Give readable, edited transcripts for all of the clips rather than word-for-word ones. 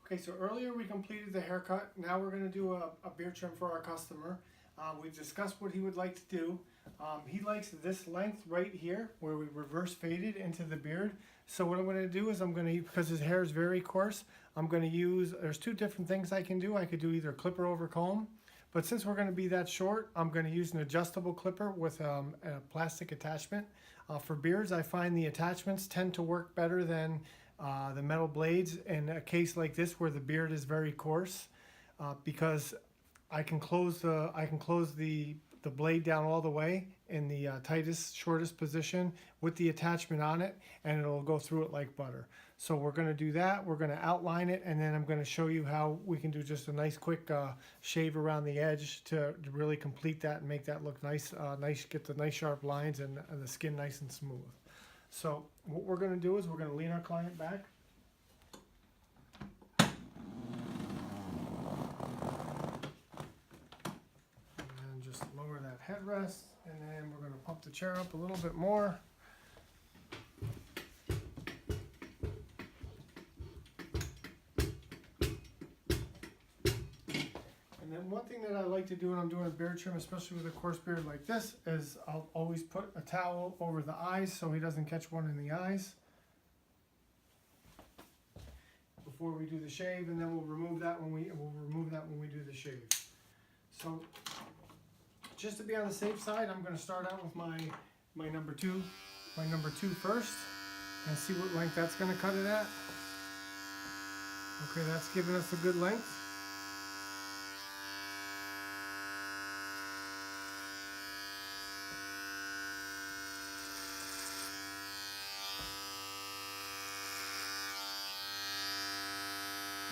Okay, so earlier we completed the haircut. Now we're going to do a beard trim for our customer. We discussed what he would like to do. He likes this length right here where we reverse faded into the beard. So what I'm going to do is because his hair is very coarse, I'm going to use, there's two different things I can do. I could do either clipper over comb, but since we're going to be that short, I'm going to use an adjustable clipper with a plastic attachment. For beards, I find the attachments tend to work better than the metal blades in a case like this where the beard is very coarse, because I can close the blade down all the way in the tightest, shortest position with the attachment on it, and it'll go through it like butter. So we're going to do that. We're going to outline it, and then I'm going to show you how we can do just a nice quick shave around the edge to really complete that and make that look nice, get the nice sharp lines and the skin nice and smooth. So what we're going to do is we're going to lean our client back. And just lower that headrest, and then we're going to pump the chair up a little bit more. And then one thing that I like to do when I'm doing a beard trim, especially with a coarse beard like this, is I'll always put a towel over the eyes so he doesn't catch one in the eyes before we do the shave, and then we'll remove that when we do the shave. So just to be on the safe side, I'm going to start out with my number two first, and see what length that's going to cut it at. Okay, that's giving us a good length.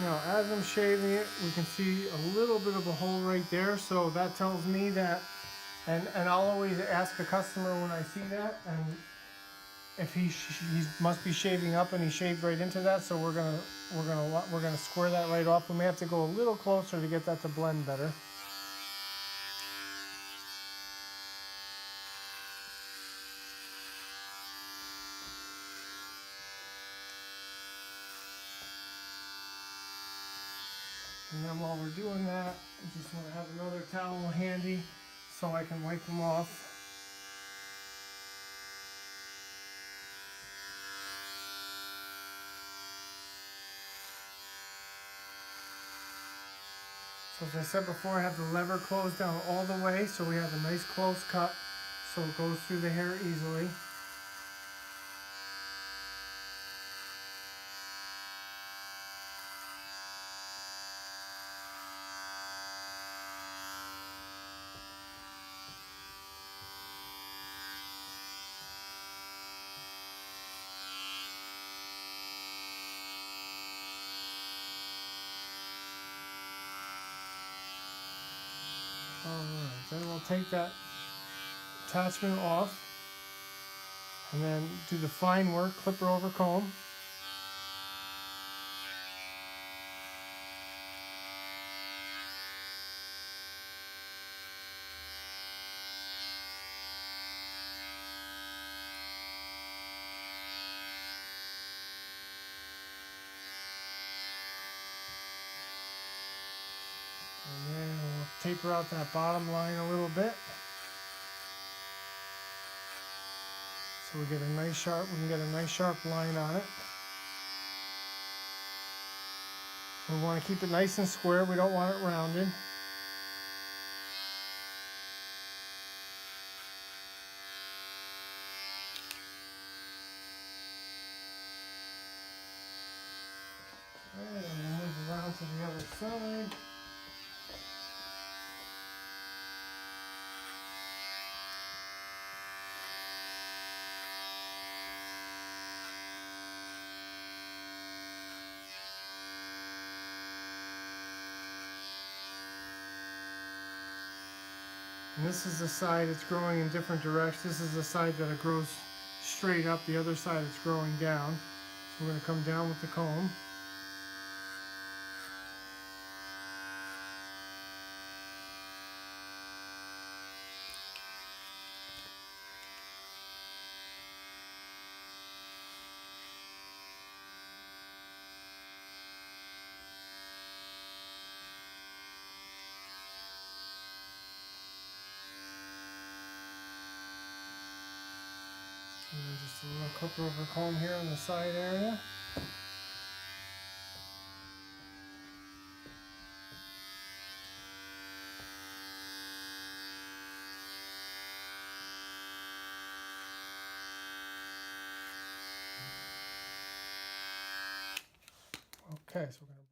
Now, as I'm shaving it, we can see a little bit of a hole right there, so that tells me that, and I'll always ask the customer when I see that, and if he must be shaving up, and he shaved right into that, so we're gonna square that right off. We may have to go a little closer to get that to blend better. And then while we're doing that, I just want to have another towel handy so I can wipe them off. So as I said before, I have the lever closed down all the way so we have a nice close cut so it goes through the hair easily. Alright, then we'll take that attachment off and then do the fine work, clipper over comb. And then we'll taper out that bottom line a little bit, so we can get a nice sharp line on it. We want to keep it nice and square. We don't want it rounded. And we'll move around to the other side. And this is the side that's growing in different directions. This is the side that it grows straight up. The other side it's growing down. So we're going to come down with the comb. And then just a little clip over comb here on the side area. Okay, so we're going to